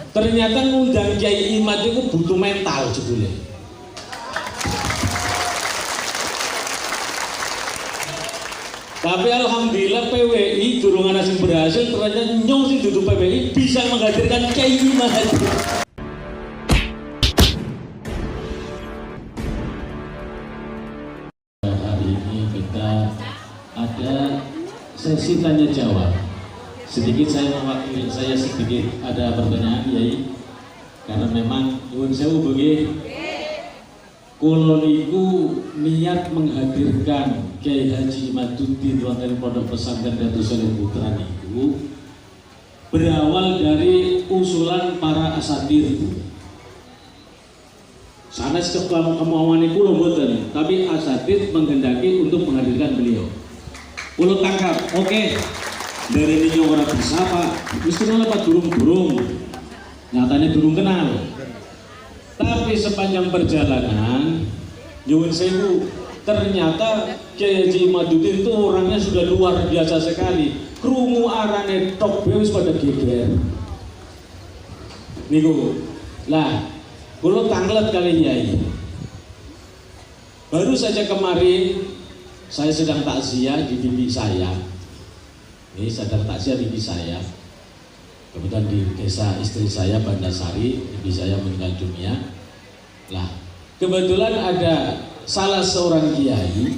Ternyata ngundang Kiai Imad itu butuh mental jebule. Tapi alhamdulillah PWI durung ana sing berhasil, ternyata nyong sing dudu PWI bisa menghadirkan Kiai Imad. Hari ini kita ada sesi tanya jawab. Sedikit saya mewakili, saya sedikit ada pertanyaan Kiai, karena memang nyuwun sewu begitu. Kulo niku niat menghadirkan Kiai Haji Imaduddin wonten Pondok Pesantren Datus Soleh Putra niku berawal dari usulan para asatir. Sanes kemauan niku lho mboten, tapi asatir menghendaki untuk menghadirkan beliau. Kulo tangkap, oke. Dari ini orang bisa Pak, wis kenal apa durung-durung, nyatanya durung kenal. Tapi sepanjang perjalanan, nyuwun sewu, ternyata Kiai Haji Imaduddin itu orangnya sudah luar biasa sekali. Krungu arane tok wis pada geger. Niku, lah, kulo tanglet kali Kiai. Baru saja kemarin saya sedang takziah di bibi saya. Ini sedang takziah bibi saya. Kebetulan di desa istri saya Bandasari, bibi saya meninggal dunia. Lah, kebetulan ada salah seorang kiai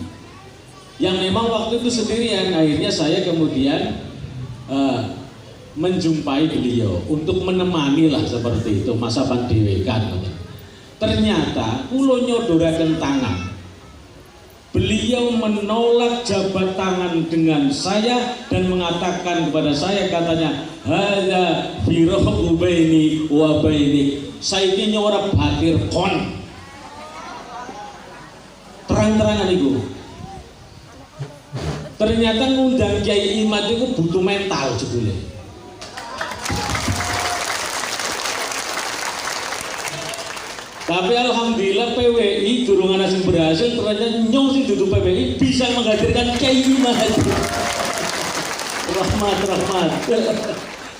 yang memang waktu itu sendirian. Akhirnya saya kemudian menjumpai beliau untuk menemani lah seperti itu, masa pandewekan. Ternyata kulo nyodoraken tangan. Beliau menolak jabat tangan dengan saya dan mengatakan kepada saya, katanya, hadza firaqu baini wa bainik. Saiki nyora batir kon. Terang-terangan itu. Ternyata ngundang Kiai Imad itu butuh mental jebule. Tapi alhamdulillah PWI durung ana sing berhasil, ternyata nyong sing dudu PWI bisa menghadirkan Kiai Imad. Rahmat.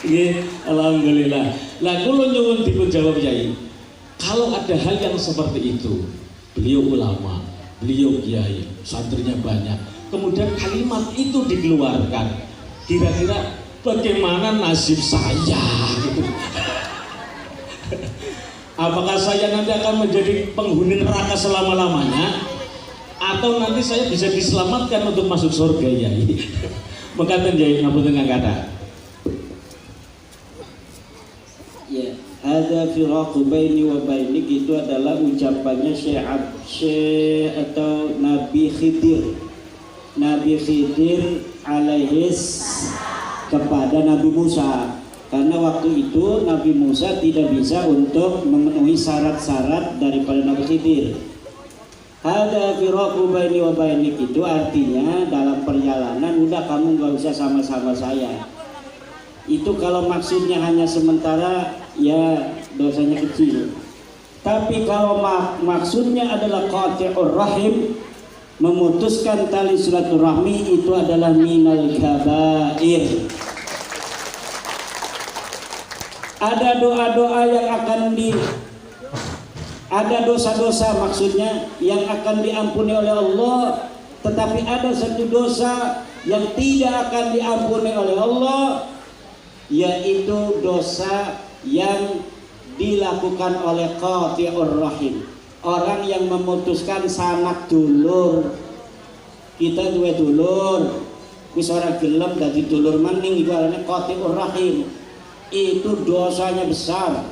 Nggih, alhamdulillah. Lah kula nyuwun dipun jawab Kiai. Kalau ada hal yang seperti itu, beliau ulama, beliau kiai, santrinya banyak. Kemudian kalimat itu dikeluarkan. Kira-kira bagaimana nasib saya gitu. Apakah saya nanti akan menjadi penghuni neraka selama-lamanya, atau nanti saya bisa diselamatkan untuk masuk surga ya? Mengatakan Kiai ngapunten kata. Ya, ada firaqu baini wa bainik itu adalah ucapannya Syekh atau Nabi Khidir. Nabi Khidir alaihis kepada Nabi Musa. Karena waktu itu Nabi Musa tidak bisa untuk memenuhi syarat-syarat daripada Nabi Khidir. Ada firaqu baini wa bainik itu artinya dalam perjalanan udah kamu nggak usah sama-sama saya. Itu kalau maksudnya hanya sementara ya dosanya kecil. Tapi kalau maksudnya adalah qati'ur rahim, memutuskan tali silaturahmi, itu adalah minal kabair. Ada doa-doa yang akan ada dosa-dosa maksudnya yang akan diampuni oleh Allah, tetapi ada satu dosa yang tidak akan diampuni oleh Allah, yaitu dosa yang dilakukan oleh qati'ur rahim, orang yang memutuskan sanak dulur. Kita duwe dulur, wis ora gelem dadi dulur maning, iku arane qati'ur rahim. Itu dosanya besar.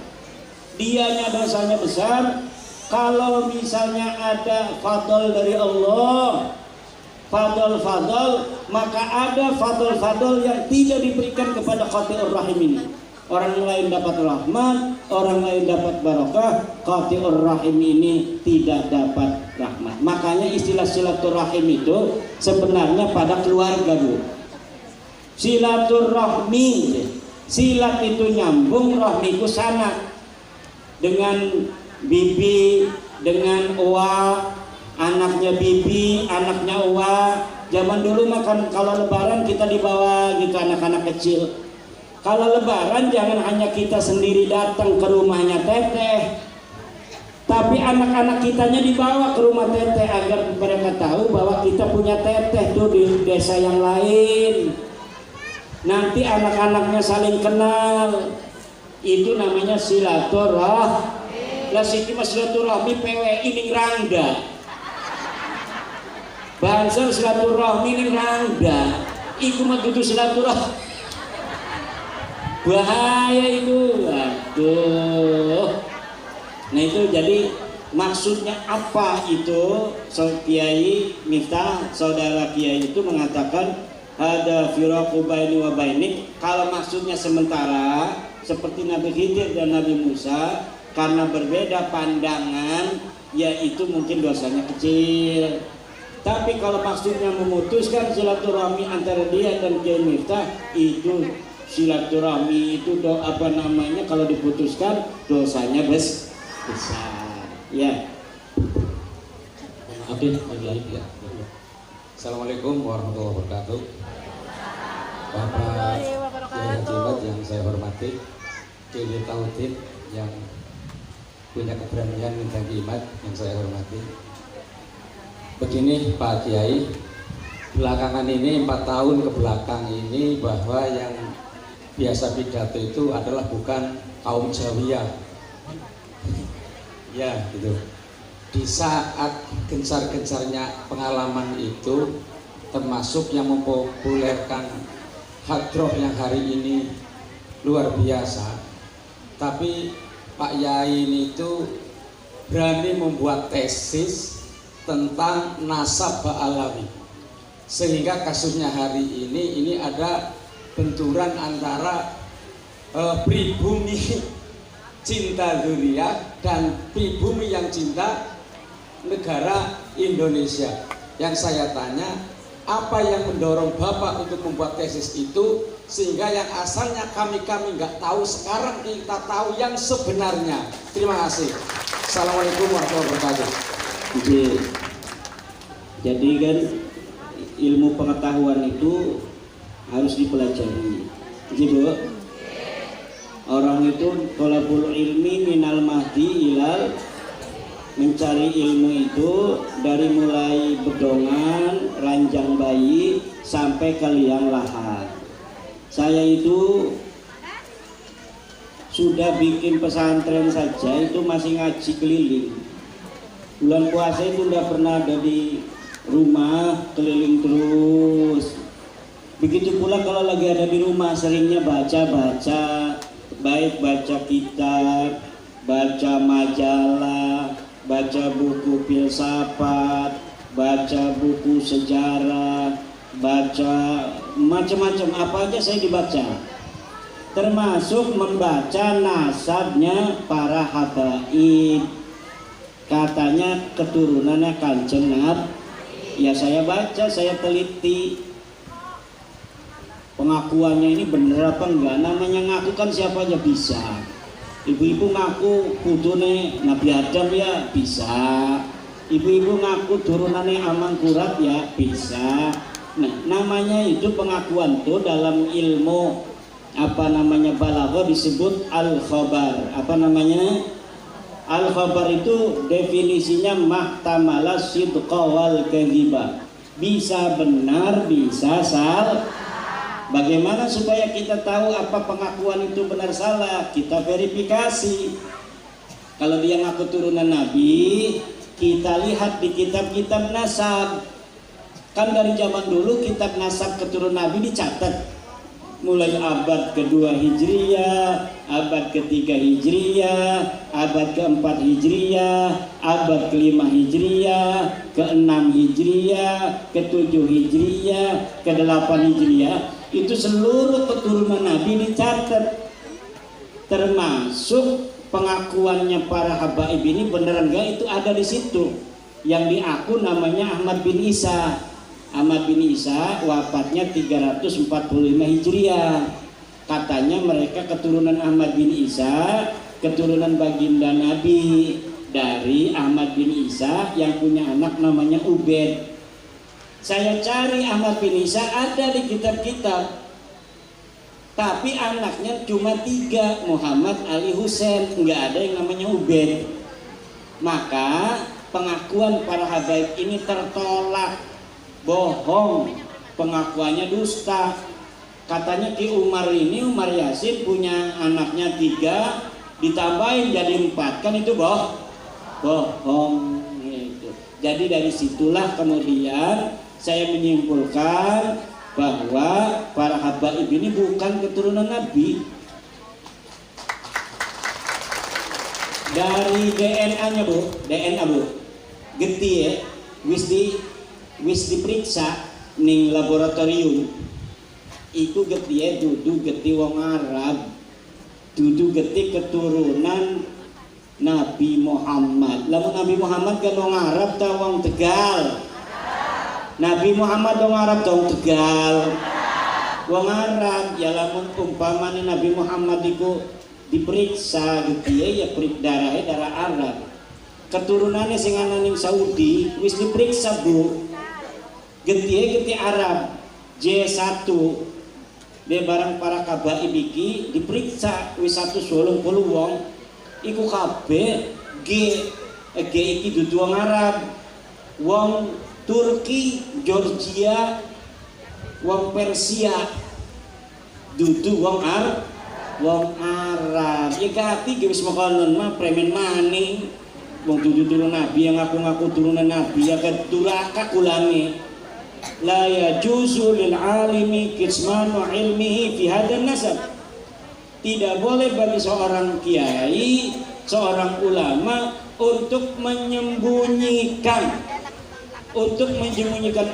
Dianya dosanya besar. Kalau misalnya ada fadl dari Allah, fadl, maka ada fadl yang tidak diberikan kepada qati'ur rahim ini. Orang lain dapat rahmat, orang lain dapat barakah, qati'ur rahim ini tidak dapat rahmat. Makanya istilah silaturahim itu sebenarnya pada keluarga, Bu. Silaturahmi, silat itu nyambung, rahmiku sana dengan bibi, dengan oa, anaknya bibi, anaknya oa. Zaman dulu makan kalau lebaran kita dibawa gitu anak-anak kecil. Kalau lebaran jangan hanya kita sendiri datang ke rumahnya teteh, tapi anak-anak kitanya dibawa ke rumah teteh agar mereka tahu bahwa kita punya teteh tuh di desa yang lain. Nanti anak-anaknya saling kenal. Itu namanya silaturahmi. Lah siki mas silaturahmi PWI ning rangda. Bahasa silaturahmi ning rangda. Iku mah kudu silaturahmi. Bahaya itu. Aduh. Nah itu jadi maksudnya apa itu? Kiai Miftah, saudara Kiai itu mengatakan ada firaqu baini wa bainik. Kalau maksudnya sementara seperti Nabi Khidir dan Nabi Musa, karena berbeda pandangan, yaitu mungkin dosanya kecil. Tapi kalau maksudnya memutuskan silaturahmi antara dia dan Kiai Miftah, itu silaturahmi itu kalau diputuskan dosanya besar. Ya. Oke, lagi ya. Assalamualaikum warahmatullahi wabarakatuh. Bapak Kiai Jimat yang saya hormati, Kiai Tauhid yang punya keberanian minta jimat yang saya hormati. Begini Pak Kiai, belakangan ini 4 tahun ke belakang ini bahwa yang biasa pidato itu adalah bukan kaum Jawiyah. Ya gitu. Di saat gencar-gencarnya pengalaman itu, termasuk yang mempopulerkan hadroh yang hari ini luar biasa, tapi Pak Yai ini itu berani membuat tesis tentang nasab Ba'alawi, sehingga kasusnya hari ini ada benturan antara pribumi cinta dzurriyyah dan pribumi yang cinta negara Indonesia. Yang saya tanya, apa yang mendorong Bapak untuk membuat tesis itu sehingga yang asalnya kami nggak tahu, sekarang kita tahu yang sebenarnya. Terima kasih. Assalamualaikum warahmatullahi wabarakatuh. Jadi kan ilmu pengetahuan itu harus dipelajari. Gitu. Orang itu thalabul ilmi minal mahdi ilal, mencari ilmu itu dari mulai bedongan, ranjang bayi sampai ke liang lahat. Saya itu sudah bikin pesantren saja itu masih ngaji keliling. Bulan puasa itu udah pernah ada di rumah, keliling terus. Begitu pula kalau lagi ada di rumah seringnya baca-baca, baik baca kitab, baca majalah, baca buku filsafat, baca buku sejarah, baca macam-macam, apa aja saya dibaca, termasuk membaca nasabnya para habaib, katanya keturunannya Kanjeng Nabi. Ya saya baca, saya teliti pengakuannya ini bener apa enggak. Namanya ngaku kan siapa aja bisa. Ibu-ibu ngaku putune Nabi Adam ya bisa. Ibu-ibu ngaku turunannya Amangkurat ya bisa. Nah, namanya itu pengakuan tuh dalam ilmu balaghah disebut al-khabar. Al-khabar itu definisinya mahtamala sidqa wal kadhiba. Bisa benar, bisa salah. Bagaimana supaya kita tahu apa pengakuan itu benar salah? Kita verifikasi. Kalau dia ngaku turunan Nabi, kita lihat di kitab-kitab nasab. Kan dari zaman dulu kitab nasab keturunan Nabi dicatat. Mulai abad kedua Hijriyah, abad ketiga Hijriyah, abad keempat Hijriyah, abad kelima Hijriyah, keenam Hijriyah, ketujuh Hijriyah, kedelapan Hijriyah. Itu seluruh keturunan Nabi dicatat, termasuk pengakuannya para habaib ini beneran enggak, itu ada di situ. Yang diaku namanya Ahmad bin Isa. Ahmad bin Isa wafatnya 345 Hijriah. Katanya mereka keturunan Ahmad bin Isa, keturunan baginda Nabi. Dari Ahmad bin Isa yang punya anak namanya Ubed. Saya cari Ahmad bin Isa ada di kitab-kitab, Tapi anaknya cuma 3, Muhammad, Ali, Husain, nggak ada yang namanya Ubed. Maka pengakuan para habaib ini tertolak, bohong, pengakuannya dusta. Katanya Ki Umar ini, Umar Yasin punya anaknya 3, ditambahin jadi 4, kan itu bohong gitu. Jadi dari situlah kemudian saya menyimpulkan bahwa para habaib ini bukan keturunan Nabi. Dari DNA-nya bu, getih ya, wis diperiksa ning laboratorium. Iku getih dudu getih wong Arab, dudu getih keturunan Nabi Muhammad. Lamun Nabi Muhammad kan wong Arab ta wong Tegal? Nabi Muhammad wong Arab ta wong Tegal? Wong Arab. Ya lamun umpamane Nabi Muhammad iku diperiksa gitu ya darah Arab. Keturunannya sing ana ning Saudi wis diperiksa bu. Getih Arab J1. Dia barang para kabaib iki diperiksa wis 180 wong iku kabeh G iki dudu wong Arab, wong Turki, Georgia, wong Persia dudu wong Arab. Ya kati wis makanan mah premen maning wong dudu turun Nabi yang ngaku-ngaku turunan Nabi ya keduraka kulane. La yajuzu lil alimi kismanu ilmihi fi hadan nasab. Tidak boleh bagi seorang kiai, seorang ulama untuk menyembunyikan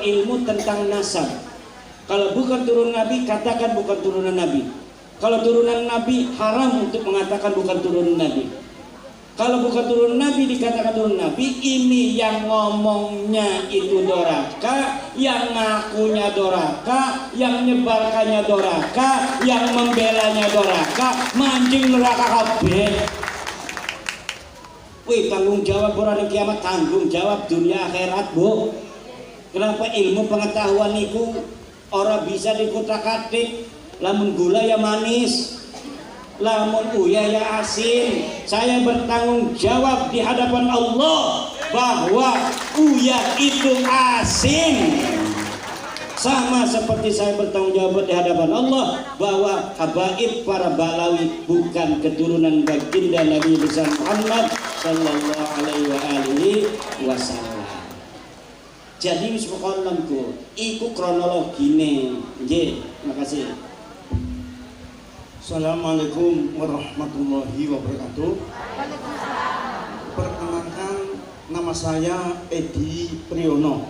ilmu tentang nasab. Kalau bukan turunan Nabi, katakan bukan turunan Nabi. Kalau turunan Nabi, haram untuk mengatakan bukan turunan Nabi. Kalau bukan turunan Nabi dikatakan turunan Nabi, ini yang ngomongnya itu doraka, yang ngakunya doraka, yang nyebarkannya doraka, yang membelanya doraka, mancing neraka kabeh. Wih, tanggung jawab orang kiamat, tanggung jawab dunia akhirat bu. Kenapa ilmu pengetahuan itu orang bisa dikutak-atik? Lamun gula ya manis, lamun uya ya asin. Saya bertanggung jawab di hadapan Allah bahwa uya itu asin. Sama seperti saya bertanggung jawab di hadapan Allah bahwa habaib para Balawi bukan keturunan baginda Nabi besar Muhammad sallallahu alaihi wasallam. Jadi wis pokoke iku kronologine. Nggih, makasih. Assalamualaikum warahmatullahi wabarakatuh. Perkenalkan, nama saya Edi Priyono,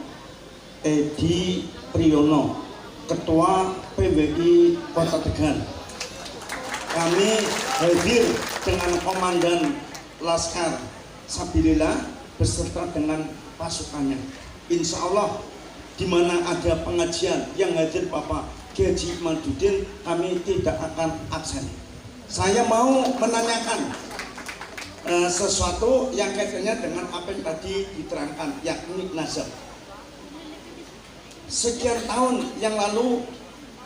Ketua PBI Kota Tegal. Kami hadir dengan Komandan Laskar Sabilillah beserta dengan pasukannya. Insya Allah di mana ada pengajian yang hadir Bapak Kiai Haji Imaduddin, kami tidak akan absen. Saya mau menanyakan sesuatu yang kaitannya dengan apa yang tadi diterangkan, yakni nasab. Sekian tahun yang lalu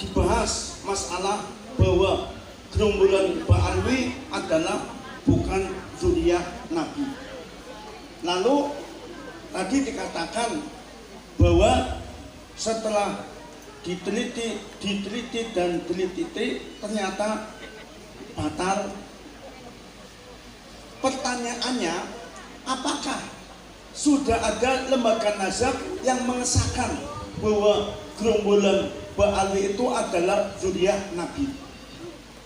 dibahas masalah bahwa gerombolan Ba'alwi adalah bukan zuriyah Nabi. Lalu tadi dikatakan bahwa setelah diteliti ternyata batal. Pertanyaannya, apakah sudah ada lembaga nazar yang mengesahkan bahwa gerombolan Ba'alwi itu adalah zuriyah Nabi?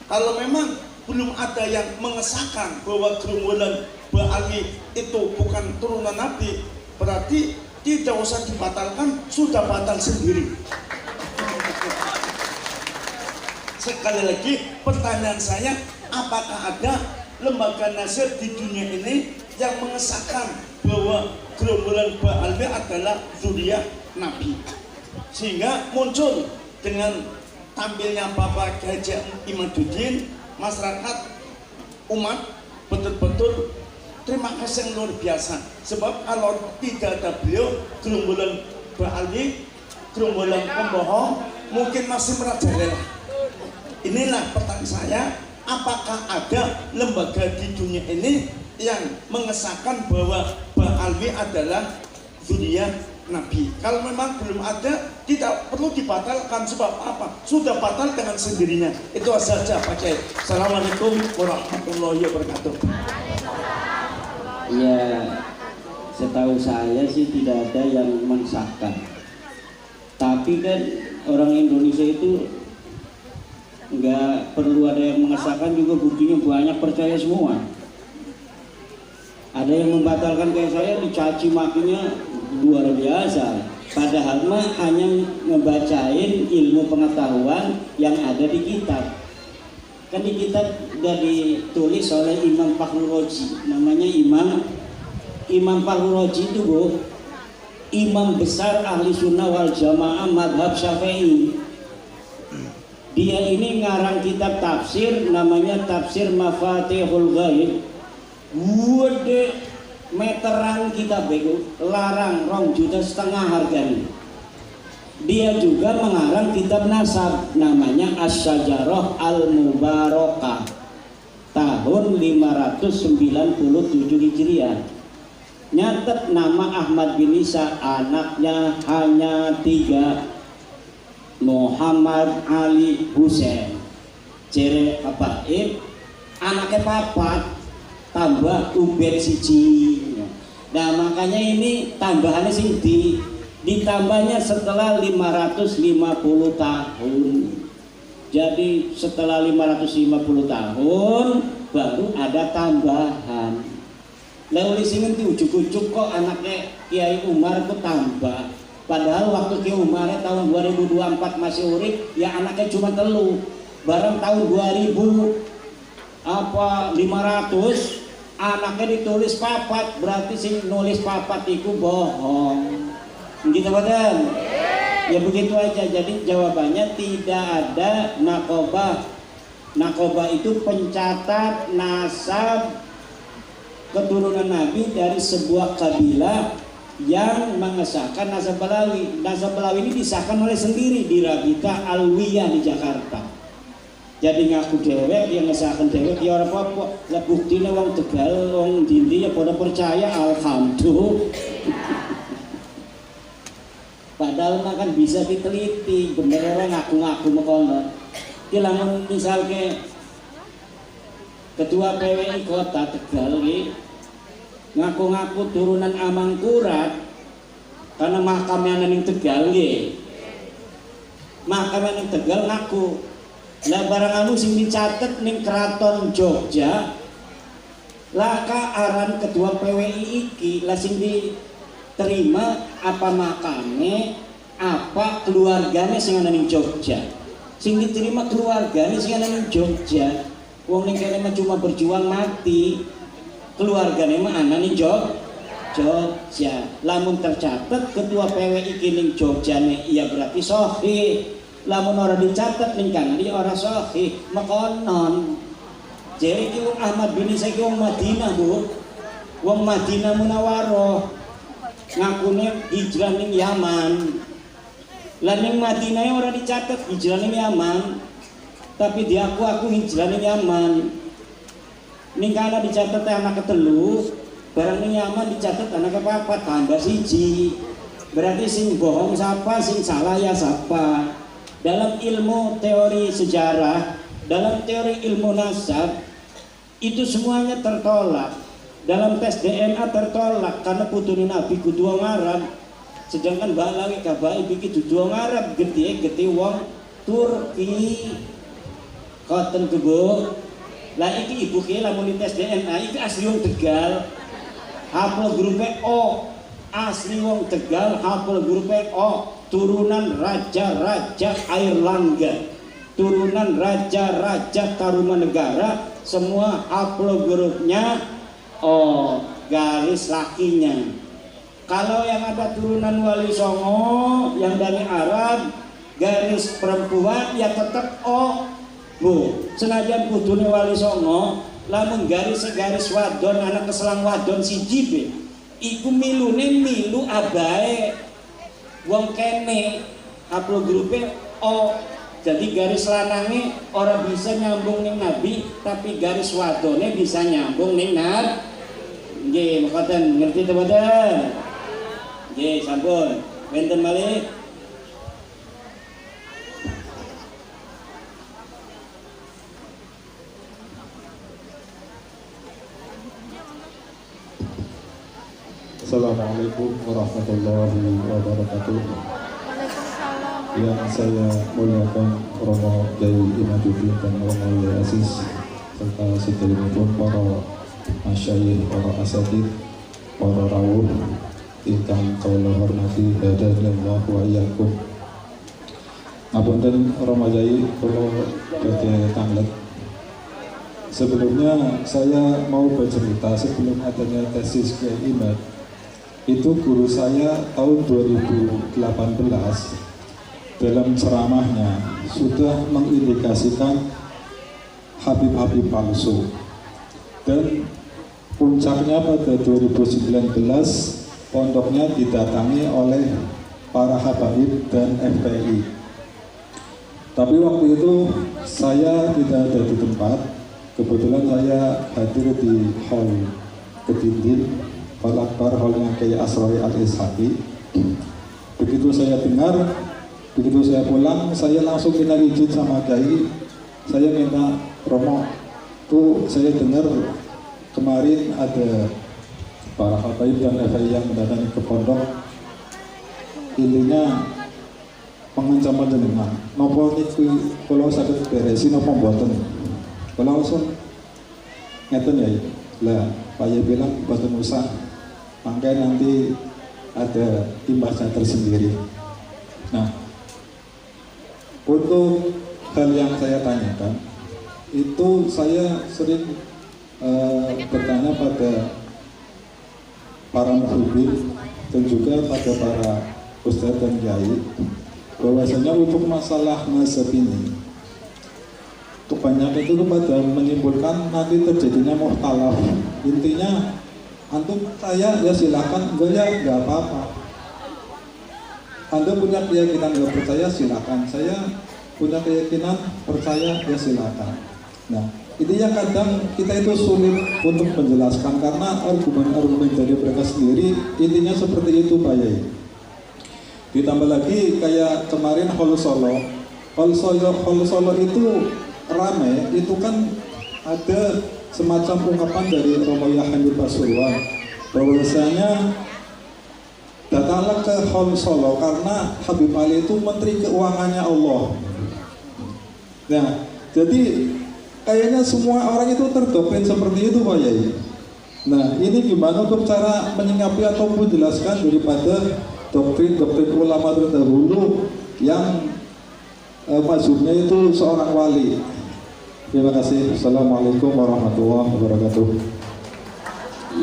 Kalau memang belum ada yang mengesahkan bahwa gerombolan Ba'alwi itu bukan turunan Nabi, berarti tidak usah dibatalkan, sudah batal sendiri. Sekali lagi pertanyaan saya, apakah ada lembaga nazar di dunia ini yang mengesahkan bahwa gerombolan Ba'alwi adalah zuriyah Nabi? Sehingga muncul dengan tampilnya Bapak Kiai Haji Imaduddin, masyarakat umat betul-betul terima kasih yang luar biasa. Sebab kalau tidak ada beliau, gerombolan Ba'alwi, gerombolan pembohong mungkin masih merajalela. inilah pertanyaan saya, apakah ada lembaga di dunia ini yang mengesahkan bahwa Ba'alwi adalah zuriyah Nabi? Kalau memang belum ada, tidak perlu dibatalkan. Sebab apa? Sudah batal dengan sendirinya. Itu saja Pak Kiai. Assalamualaikum warahmatullahi wabarakatuh. Ya, setahu saya sih tidak ada yang mensahkan. Tapi kan orang Indonesia itu nggak perlu ada yang mengesahkan juga, buktinya banyak percaya semua. Ada yang membatalkan kayak saya, dicaci makinya luar biasa. Padahal mah hanya ngebacain ilmu pengetahuan yang ada di kitab. Kan di kitab udah ditulis oleh Imam Fakhrul Razi, namanya Imam Fakhrul Razi itu Bu, imam besar ahli sunnah wal jamaah madhab Syafi'i. Dia ini ngarang kitab tafsir namanya Tafsir Mafatihul Ghaib. Gede meteran kitab itu, larang 2,5 juta harganya. Dia juga mengarang kitab nasab namanya Asy-Syajarah Al-Mubarakah tahun 597 Hijriah. Nyatet nama Ahmad bin Isa, anaknya hanya 3, Muhammad Ali Husain Jere Abaib, anaknya 4 tambah Ubed siji. Nah makanya ini tambahannya sih ditambahnya setelah 550 tahun. Jadi setelah 550 tahun baru ada tambahan. Lalu sini ujuk-ujuk kok anaknya Kiai Umar itu tambah. Padahal waktu Kiai Umar tahun 2024 masih urip, ya anaknya cuma 3. Barang tahun 500 anaknya ditulis 4, berarti sing nulis 4 itu bohong. Gitu badan? Ya begitu aja. Jadi jawabannya tidak ada nakobah. Nakobah itu pencatat nasab keturunan Nabi dari sebuah kabilah yang mengesahkan nasab Balawi. Nasab Balawi ini disahkan oleh sendiri di Rabita Alwiyah di Jakarta. Jadi ngaku dewek, yang ngesahkan dewek, ya orang apa-apa. Lah buktinya wong Tegal, wong Dindi ya pada percaya, alhamdulillah. Padahal mah kan bisa diteliti, bener orang ngaku-ngaku mekono. Lamun misalnya Ketua PWI Kota Tegal ini ngaku-ngaku turunan Amangkurat, karena makamnya nang Tegal nggih. Makamnya nang Tegal ngaku. Lah barang anu sing dicatet ning Keraton Jogja, laka aran Ketua PWI iki lah sing diterima apa makame, apa keluargane sing ana ning Jogja. Sing diterima keluargane sing ana ning Jogja. Wong ning kene mah cuma berjuang mati. Keluargane mah ana ning Jogja. Lamun tercatat Ketua PWI iki ning Jogjane, iya berarti sahih. Lamun ora dicatat ning kan dia ora sahih, makonon. Jadi ki wong Ahmad bin Isa ki wong Madinah, Bu. Wong Madinah Munawwaroh. Ngakune hijrah ning Yaman. Lah ning Madinah ora dicatat hijrah ning Yaman. Tapi diaku hijrah ning Yaman. Ning kana dicatat anak ketelu, barang ning Yaman dicatat anak kepapat tambah siji. Berarti sing bohong siapa, sing salah ya siapa. Dalam ilmu teori sejarah, dalam teori ilmu nasab, itu semuanya tertolak. Dalam tes DNA tertolak karena putune Nabi kudu wong Arab. Sedangkan Balawi kabai bikin kudu wong Arab, gede wong Turki. Koten kebo. Lah iki ibu ki lamun tes DNA iki asli wong Tegal. Haplogrupe O. Asli wong Tegal, haplogrupe O. Turunan raja-raja Airlangga, turunan raja-raja Tarumanegara, semua haplogrupnya garis lakinya. Kalau yang ada turunan Wali Songo yang dari Arab, garis perempuan ya tetap O. Bu, senajan kudune Wali Songo, lamun garis wadon anak keselang wadon siji be, iku milune milu abae. Wong kene haplogrupe O Jadi garis lanange ora bisa nyambung ning Nabi, tapi garis wadone bisa nyambung ning Nabi. Nggih, mekaten ngerti to mboten? Nggih, sampun. Benten malih. Assalamualaikum warahmatullahi wabarakatuh. Yang saya muliakan Romo Kiai Imaduddin dan Romo Yai Aziz serta sekelilingipun para masyayikh, para asatidz, para rawuh ingkang kula hormati hadanillah wa iyyakum. Ngapunten Romo Yai kula badhe tanglet. Sebelumnya saya mau bercerita sebelum adanya tesis Kiai Imad. Itu guru saya tahun 2018 dalam ceramahnya sudah mengindikasikan Habib-Habib palsu, dan puncaknya pada 2019 pondoknya didatangi oleh para habaib dan FPI. Tapi waktu itu saya tidak ada di tempat, kebetulan saya hadir di hall Kedindin Hall Akbar, hallnya Kiai Asrori Al-Ishaqi. Begitu saya dengar, begitu saya pulang, saya langsung minta izin sama Kiai. Saya minta, Romo, tuh saya dengar kemarin ada para habaib dan FPI yang mendatangi ke pondok, intinya mengancam jenengan. Nopo niki kalau sakit beresin nopo mboten. Kalau langsung ngeten ya. Lah, Pak Yai bilang mboten usah. Makanya nanti ada imbasnya tersendiri. Nah, untuk hal yang saya tanyakan, itu saya sering bertanya pada para muhibin dan juga pada para ustadz dan kiai, bahwasanya untuk masalah mazhab ini kebanyakan itu pada menyimpulkan nanti terjadinya mukhtalaf. Intinya antum percaya ya silakan, enggak ya enggak apa-apa. Anda punya keyakinan enggak percaya silakan, saya punya keyakinan percaya ya silakan. Nah, intinya kadang kita itu sulit untuk menjelaskan karena argumen-argumen dari mereka sendiri intinya seperti itu Pak Yai. Ditambah lagi kayak kemarin Hall Solo itu rame, itu kan ada semacam ungkapan dari Romo Hamid Pasuruan bahwasanya datanglah ke Hall Solo karena Habib Ali itu menteri keuangannya Allah. Nah, jadi kayaknya semua orang itu terdoktrin seperti itu Pak Yai. Nah, ini gimana untuk cara menyikapi atau menjelaskan daripada doktrin-doktrin ulama terdahulu yang mazhabnya itu seorang wali. Terima kasih. Assalamualaikum warahmatullahi wabarakatuh.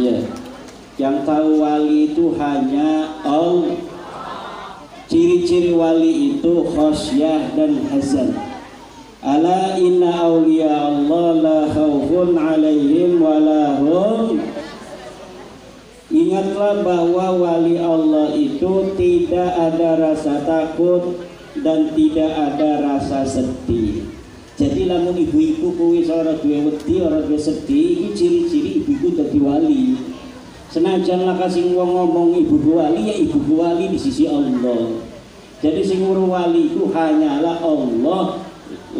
Iya, yang tahu wali itu hanya Allah. Ciri-ciri wali itu khosyah dan hazan. Ala inna awliya Allah la khawfun alaihim wa la hum. Ingatlah bahwa wali Allah itu tidak ada rasa takut dan tidak ada rasa sedih. Jadi lamun ibu-ibu kuwi ora duwe wedi, ora duwe sedih, iki ciri-ciri ibu-ibu dadi wali. Senajan lah kasing wong ngomong ibu wali, ya ibu wali di sisi Allah. Jadi sing wali itu hanyalah Allah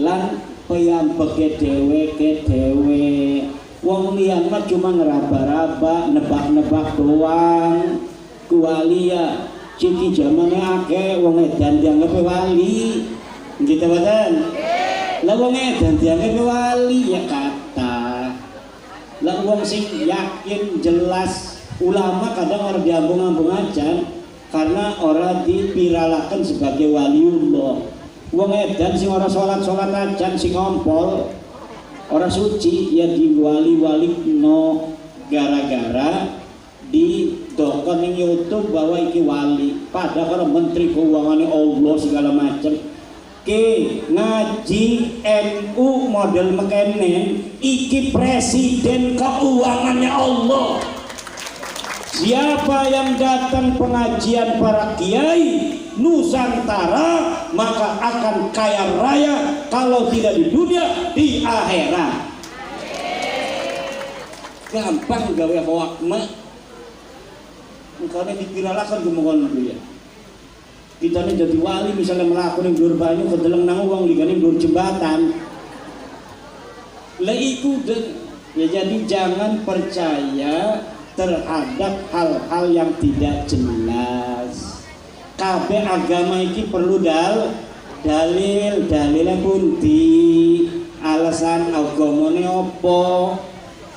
lan piyambake dhewe. Wong liyan mah cuma ngeraba-raba, nebak-nebak doang. Kuwali ya citi jamane akeh wong edan dianggep wali. Gitu badan. Lah wong edan dianggep wali ya kata. Lah wong sing yakin jelas ulama kadang orang diambung-ambung aja karena orang dipiralakan sebagai waliullah. Wong edan sing ora salat-salat aja sing ngompol orang suci ya di wali-wali no gara-gara di dokon ning YouTube bahwa iki wali padahal orang menteri keuangannya Allah segala macam ke ngaji NU model mekene iki presiden keuangannya Allah Siapa yang datang pengajian para kiai Nusantara maka akan kaya raya, kalau tidak di dunia, di akhirat. Gampang gawe hoak mah. Engkau dipiralakan kumongon dulu ya. Kita ini jadi wali misalnya melakukan yang dur banyu kedeleng nang uang ligane dur jembatan. Lah iku ya, jadi jangan percaya terhadap hal-hal yang tidak jelas. Kabeh agama iki perlu dalilnya pundi, alasan agamane opo.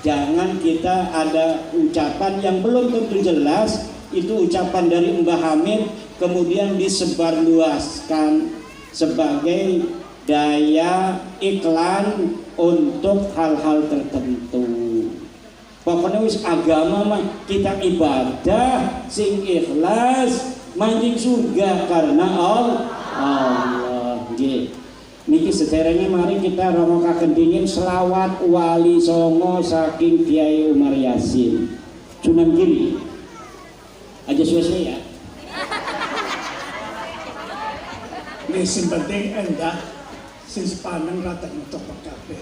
Jangan kita ada ucapan yang belum tentu jelas, itu ucapan dari Mbah Hamid kemudian disebarluaskan sebagai daya iklan untuk hal-hal tertentu. Pokoknya wis agama mah kita ibadah sing ikhlas mancing surga karena Allah. Nggih. Niki sederenge mari kita rongokaken dingin selawat wali songo saking Kiai Umar Yasin. Sunan Giri. Aja suwe-suwe ya. Nih sing penting endah sing sepaneng rata untuk kabeh.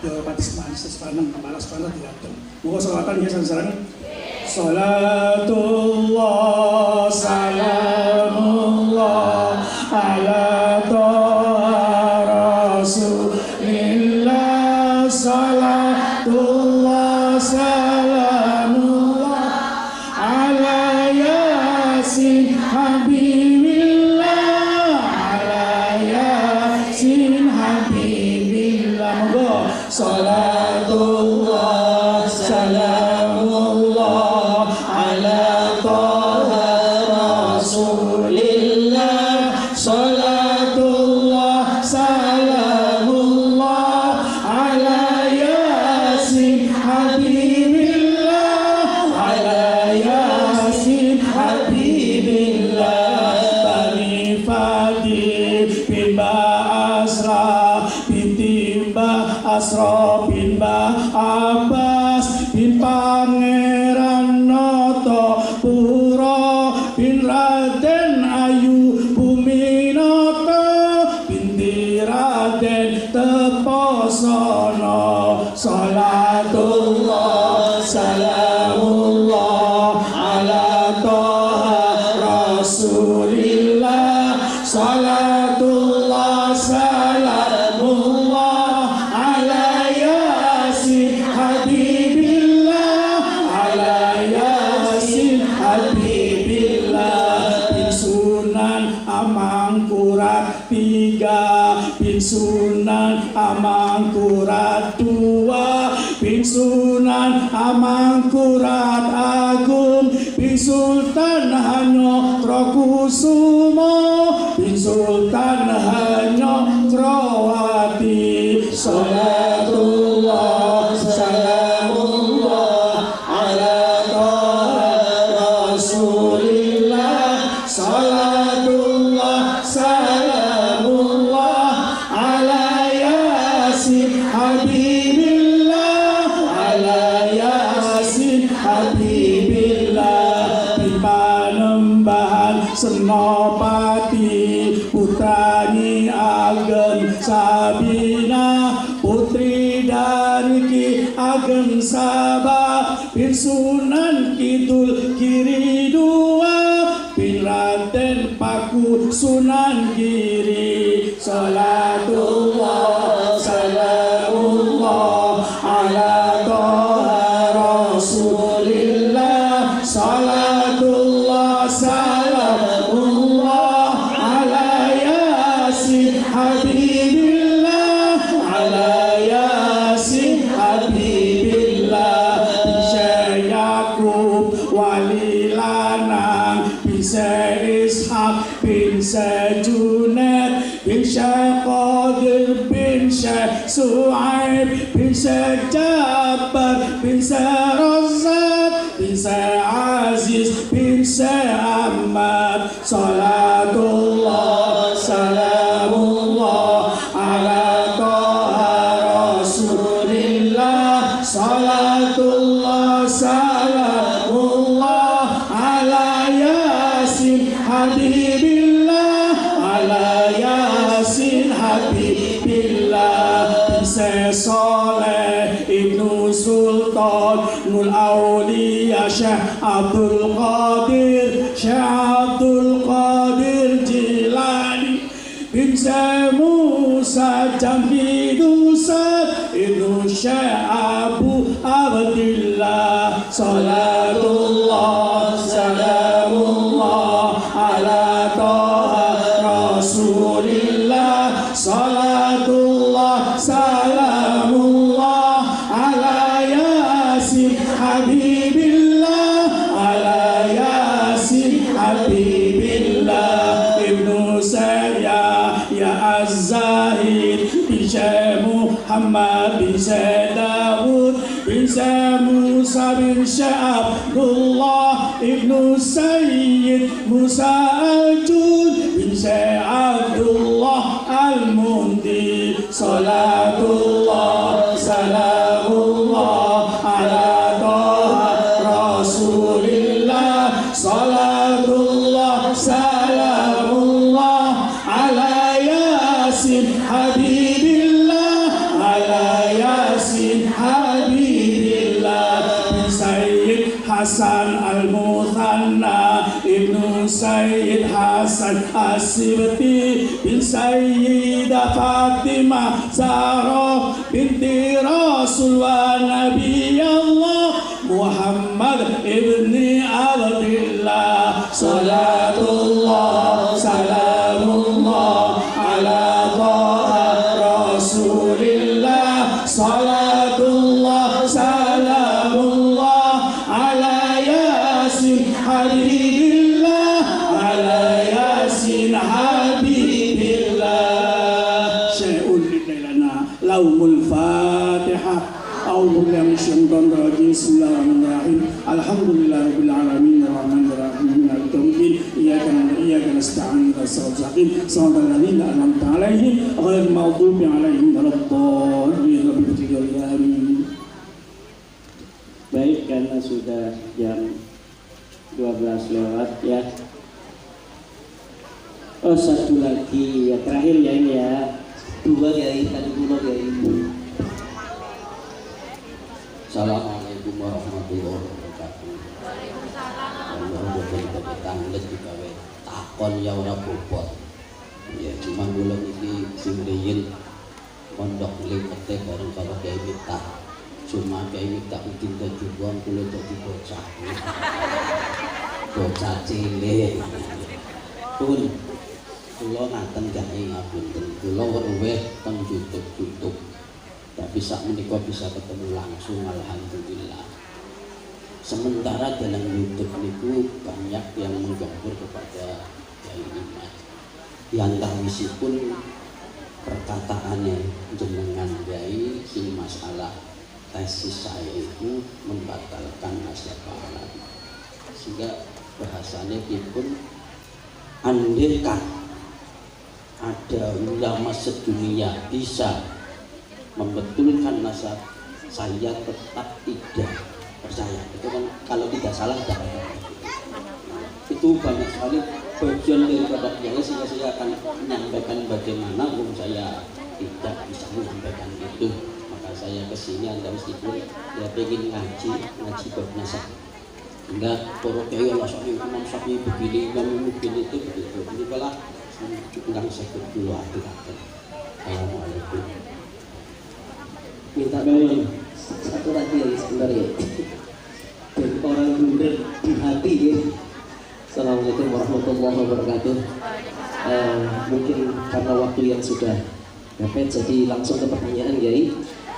Yo patis manis sepaneng malas panah diatur. Muga selawatan ya sareng. Salatullah salamullah ala Rasulillah, salatullah salamullah ala Yasin Habibillah, ala Yasin Habibillah. Monggo salatullah salamullah ala Rasulillah, salatullah salamullah ala Yasin Habibillah, ala Yasin Habibillah. Bani Fadil bin Asra binti Mbah Asra bin Mbah Abbas bin Pangeran Noto Puro bin Raden Ayu Buminoto binti Raden Teposono. Salatullah salamullah ala Toha Rasulillah, salatullah salamullah ala Yasin Habibillah, ala Yasin Habibillah. Bin Sunan Amangkurat 3, bin Sunan Amangkurat 2, bin Sunan Amangkurat Agung, bin Sultan Hanyokrokusumo, bin Sultan Hanyokrowati. Salatullah salamullah ala Rasulillah, salatullah salamullah ala Yasin Habibillah, ala Yasin Habibillah. Bin Panembahan Senopati putrani Ageng Sabina, putri dari Ki Ageng Sabah, bin Sunan Kidul Giri 2, bin Raden Paku Sunan Giri. Salatullah salamullah ala Toha Rasulillah, salatullah salamullah ala Yasin Habibillah, ala Yasin Habibillah. Bisa Yakub wali lanang, bisa Ishak bin Junaid, bisa Qadir bin Su'aib, bisa Jabbar bin Razak, bisa Aziz bin Ahmad. Salatullah salamullah ala Toha Rasulillah, salatullah salamullah Sultan Nul Aulia Syekh Abdul Qadir Jilani bin Musa Jamhidu Sad Ibnu Syekh Abu Abdillah Salatullah Salamullah ala Toha Rasulillah Salatullah Salamullah ala Yasin Habibillah ala Yasin Habibillah Ibnu Saya ya Az-Zahid bin Syekh Muhammad bin Syekh Dawud bin Syekh Musa bin Syekh Abdullah Ibnu Sayyid Musa Al-Jud bin Syekh Abdullah Al-Mundi Salatullah Salamullah ala Toha Rasulillah Salatullah Salamullah ala Yasin Habibillah ala Yasin Habibillah bin Sayyid Hasan Al-Muthanna Ibnu Sayyid Hasan As-Sibti bin Sayyidah Fatimah Zahra binti Rasul wa Nabi Allah Muhammad ibni Abdillah Salatullah Salamullah ala Taha Rasulillah Salatullah Salamullah ala Yasin Habibillah ala Yasin Habibillah Syai'ul lana laumul Fatihah أعوذ بالله من الشيطان الرجيم بسم الله الرحمن الرحيم الحمد لله رب العالمين الرحمن الرحيم مالك يوم الدين إياك نعبد وإياك نستعين اهدنا الصراط المستقيم صراط الذين أنعمت عليهم غير المغضوب عليهم ولا الضالين آمين. Baik, karena sudah jam 12 lewat ya. Oh, satu lagi ya, terakhir ya ini ya. Dua ya, tadi dua ya ini. Assalamualaikum warahmatullahi wabarakatuh. Allah udah tanglet juga takon ya ora bobot. Ya cuma kula iki sing riyin pondok lepete bareng karo Kyai Miftah. Cuma Kyai Miftah iki dadi wong kula dadi bocah. Bocah cilik. Pun kula ngaten Kyai ngapunten. Kula weruh teng YouTube. Tapi saat menikah bisa ketemu langsung, alhamdulillah. Sementara dalam YouTube itu banyak yang menggempur kepada Kyai Imad. Yang tawisipun perkataannya jenengan Kyai sing masalah tesis saya itu membatalkan nasabah. Sehingga bahasanya pun andaikan ada ulama sedunia bisa membetulkan nasab, saya tetap tidak percaya. Itu kan kalau tidak salah itu banyak sekali bagian daripada Kyai, sehingga saya akan menyampaikan bagaimana saya tidak bisa menyampaikan itu. Maka saya kesini anda meskipun ya pengen ngaji bab nasab. Enggak para Kyai Allah Imam Syafi'i begini, Imam begini itu begitu. Ini malah tentang sakit dulu hati-hati. Assalamualaikum. Minta tolong satu lagi ya sebentar ya. Dan orang bener di hati ya. Assalamualaikum warahmatullahi wabarakatuh. Mungkin karena waktu yang sudah mepet, jadi langsung ke pertanyaan Yai.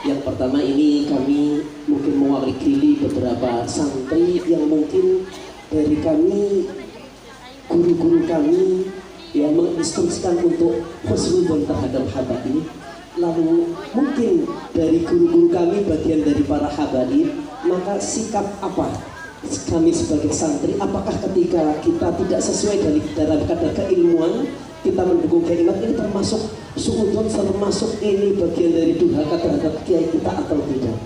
Yang pertama ini kami mungkin mewakili beberapa santri yang mungkin dari kami, guru-guru kami yang menginstruksikan untuk husnuzon terhadap habaib. Lalu mungkin dari guru-guru kami bagian dari para habaib, maka sikap apa kami sebagai santri? Apakah ketika kita tidak sesuai dari dalam kadar keilmuan kita mendukung Kyai Imad, ini termasuk suudzon, termasuk ini bagian dari durhaka terhadap Kyai kita atau tidak?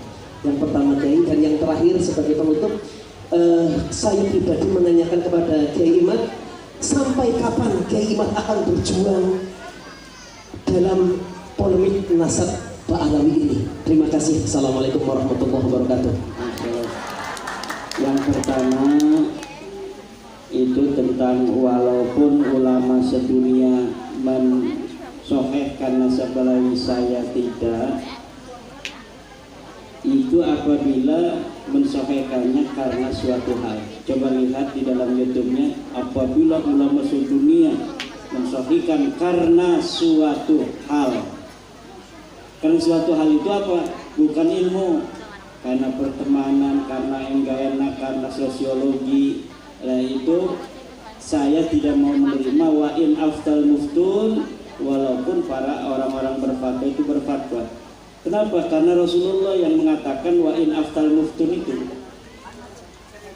Yang pertama Kyai, dan yang terakhir sebagai penutup, saya pribadi menanyakan kepada Kyai Imad, sampai kapan Kyai Imad akan berjuang dalam polemik nasab Pak Alawi ini? Terima kasih. Assalamualaikum warahmatullahi wabarakatuh. Yang pertama itu tentang walaupun ulama sedunia mensohehkan nasab balawi saya tidak, itu apabila mensohehkannya karena suatu hal. Coba lihat di dalam YouTube-nya, apabila ulama sedunia mensohihkan karena suatu hal. Karena suatu hal itu apa? Bukan ilmu, karena pertemanan, karena enggak enak, karena sosiologi. Nah itu saya tidak mau menerima wa in aftal muftun, walaupun para orang-orang berfatwa itu berfatwa. Kenapa? Karena Rasulullah yang mengatakan wa in aftal muftun itu,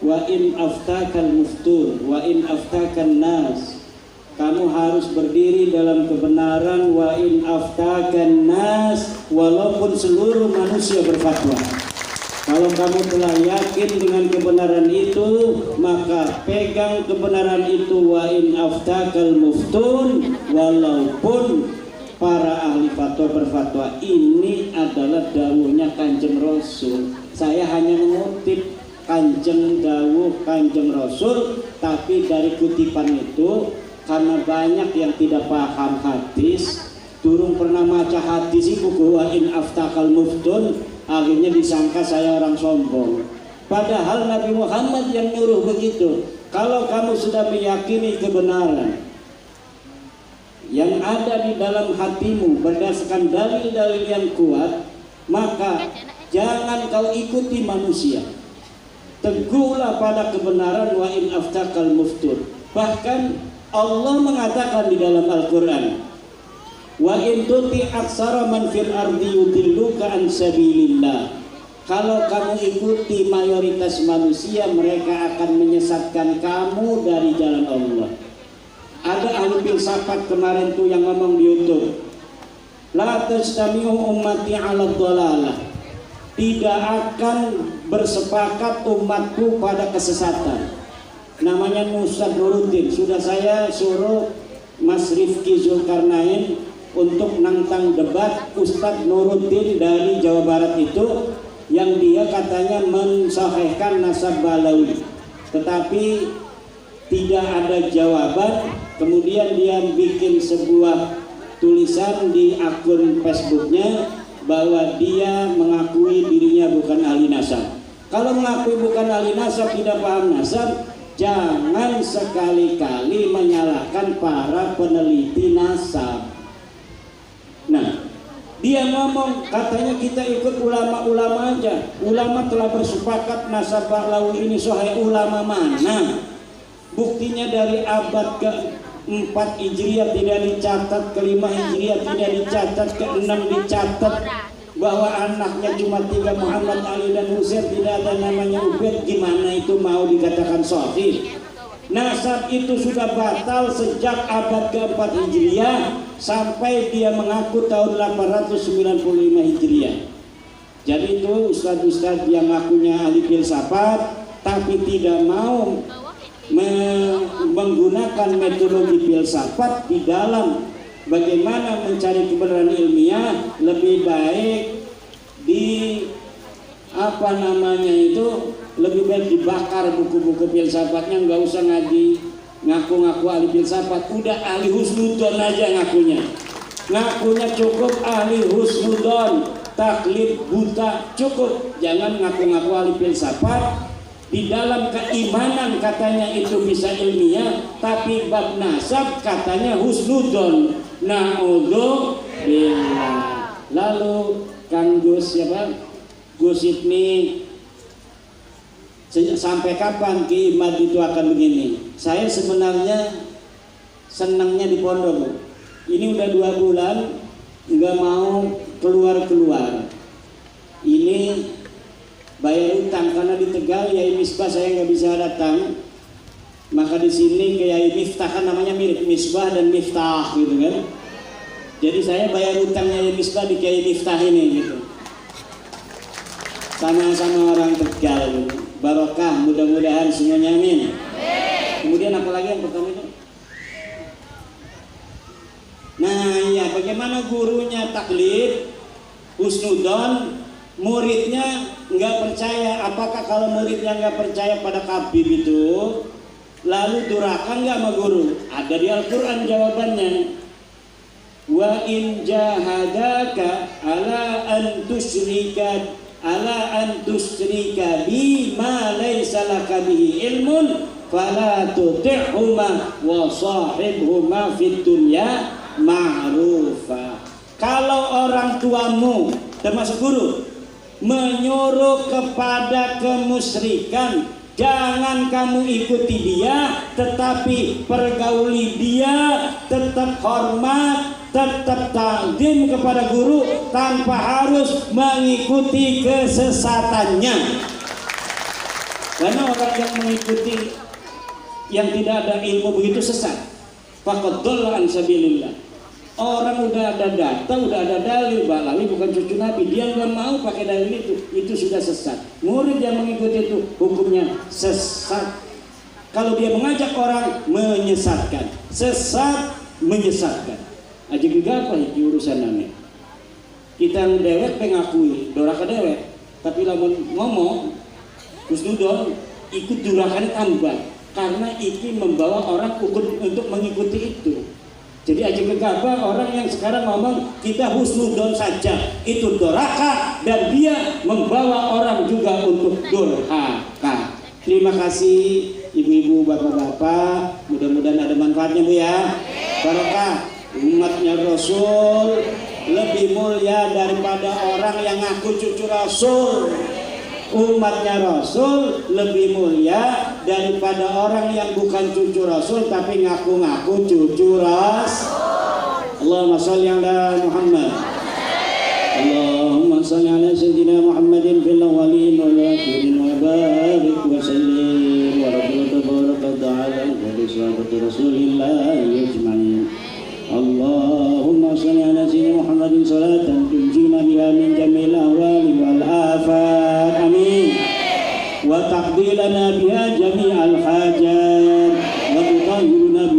wa in aftakal muftun, wa in aftakan nas, kamu harus berdiri dalam kebenaran wa in aftakan nas, walaupun seluruh manusia berfatwa. Kalau kamu telah yakin dengan kebenaran itu, maka pegang kebenaran itu wa in aftakal muftun, walaupun para ahli fatwa berfatwa. Ini adalah dawuhnya Kanjeng Rasul. Saya hanya mengutip dawuh Kanjeng Rasul, tapi dari kutipan itu karena banyak yang tidak paham hadis, turun pernah maca hadis itu wa in aftakal muftun, akhirnya disangka saya orang sombong. Padahal Nabi Muhammad yang nyuruh begitu. Kalau kamu sudah meyakini kebenaran yang ada di dalam hatimu berdasarkan dalil-dalil yang kuat, maka jangan kau ikuti manusia. Teguhlah pada kebenaran wa in aftakal muftun. Bahkan Allah mengatakan di dalam Al-Quran, wa in tuti aksara man fil ardi yudilluka an sabilillah. Kalau kamu ikuti mayoritas manusia, mereka akan menyesatkan kamu dari jalan Allah. Ada ahli filsafat kemarin tuh yang ngomong di YouTube, la tajtami'u ummati 'ala dhalalah. Tidak akan bersepakat umatku pada kesesatan. Namanya Ustadz Nuruddin. Sudah saya suruh Mas Rifki Zulkarnain untuk nantang debat Ustadz Nuruddin dari Jawa Barat itu, yang dia katanya mensahihkan nasab balawi, tetapi tidak ada jawaban. Kemudian dia bikin sebuah tulisan di akun Facebooknya bahwa dia mengakui dirinya bukan ahli nasab. Kalau mengakui bukan ahli nasab, tidak paham nasab, jangan sekali-kali menyalahkan para peneliti nasab. Nah, dia ngomong katanya kita ikut ulama-ulama aja. Ulama telah bersepakat nasab balawi ini sahih. Ulama mana? Buktinya dari abad ke-4 Hijriah tidak dicatat, ke-5 Hijriah tidak dicatat, ke-6 dicatat bahwa anaknya cuma 3, Muhammad, Ali dan Husain, tidak ada namanya Ubaid. Gimana itu mau dikatakan sahih? Nasab itu sudah batal sejak abad ke-4 Hijriah sampai dia mengaku tahun 895 Hijriah. Jadi itu ustadz-ustadz yang ngakunya ahli filsafat tapi tidak mau menggunakan metodologi filsafat di dalam bagaimana mencari kebenaran ilmiah, lebih baik lebih baik dibakar buku-buku filsafatnya, nggak usah ngaku-ngaku ahli filsafat. Udah ahli husnudon aja ngakunya cukup ahli husnudon, taklid buta cukup, jangan ngaku-ngaku ahli filsafat. Di dalam keimanan katanya itu bisa ilmiah, tapi bab nasab katanya husnudon. Na'udzubillah. Lalu Kang Gus siapa? Gus Ibni, sampai kapan Ki Imad itu akan begini? Saya sebenarnya senangnya di pondok. Ini udah 2 bulan nggak mau keluar. Ini bayar utang karena di Tegal Yai Misbah saya nggak bisa datang, maka di sini ke Yai Miftah, kan namanya mirip Misbah dan Miftah gitu kan. Jadi saya bayar utangnya Yai Misbah di Yai Miftah ini gitu. Sama-sama orang Tegal gitu. Barokah, mudah-mudahan semuanya amin. Kemudian apalagi yang pertama itu? Nah iya, bagaimana gurunya taklid husnudon muridnya nggak percaya. Apakah kalau muridnya nggak percaya pada Habib itu, lalu durhaka nggak sama guru? Ada di Al-Quran jawabannya. Wa in jahadaka ala an tusyrika bima laysa laka bihi ilmun fala tuti'huma wa sahibhuma fid dunya ma'rufa. Kalau orang tuamu termasuk guru menyuruh kepada kemusyrikan, jangan kamu ikuti dia, tetapi pergauli dia, tetap hormat, tetap takdim kepada guru tanpa harus mengikuti kesesatannya. Karena orang yang mengikuti yang tidak ada ilmu begitu sesat. Faqad dhalla an sabilillah. Orang udah ada data, udah ada dalil, Balawi bukan cucu Nabi, dia nggak mau pakai dalil itu sudah sesat. Murid yang mengikuti itu hukumnya sesat. Kalau dia mengajak orang menyesatkan, sesat menyesatkan. Aja juga apa itu urusan namanya. Kita dewek pengakui, doraka dewek, tapi lamun ngomong, kusnudon ikut durakan tambah, karena iki membawa orang untuk mengikuti itu. Jadi aja gegabah orang yang sekarang ngomong kita husnudon saja, itu doraka dan dia membawa orang juga untuk durhaka. Terima kasih ibu-ibu, bapak-bapak, mudah-mudahan ada manfaatnya Bu ya. Barokah. Umatnya Rasul lebih mulia daripada orang yang ngaku cucu Rasul. Umatnya Rasul lebih mulia daripada orang yang bukan cucu Rasul tapi ngaku-ngaku cucu Rasul. Allahumma sholli ala Muhammad. Allahumma sholli ala sayyidina Muhammadin fil awwalin wal akhirin wa barik wa sallim wa tabaraka ta'ala wa bi sahabati Rasulillah ajma'in. Allahumma sholli ala sayyidina Muhammadin salatan tunjina biha min jamil ahwali wal afat. Amin. Wa taqdi lana biha jami'al hajat.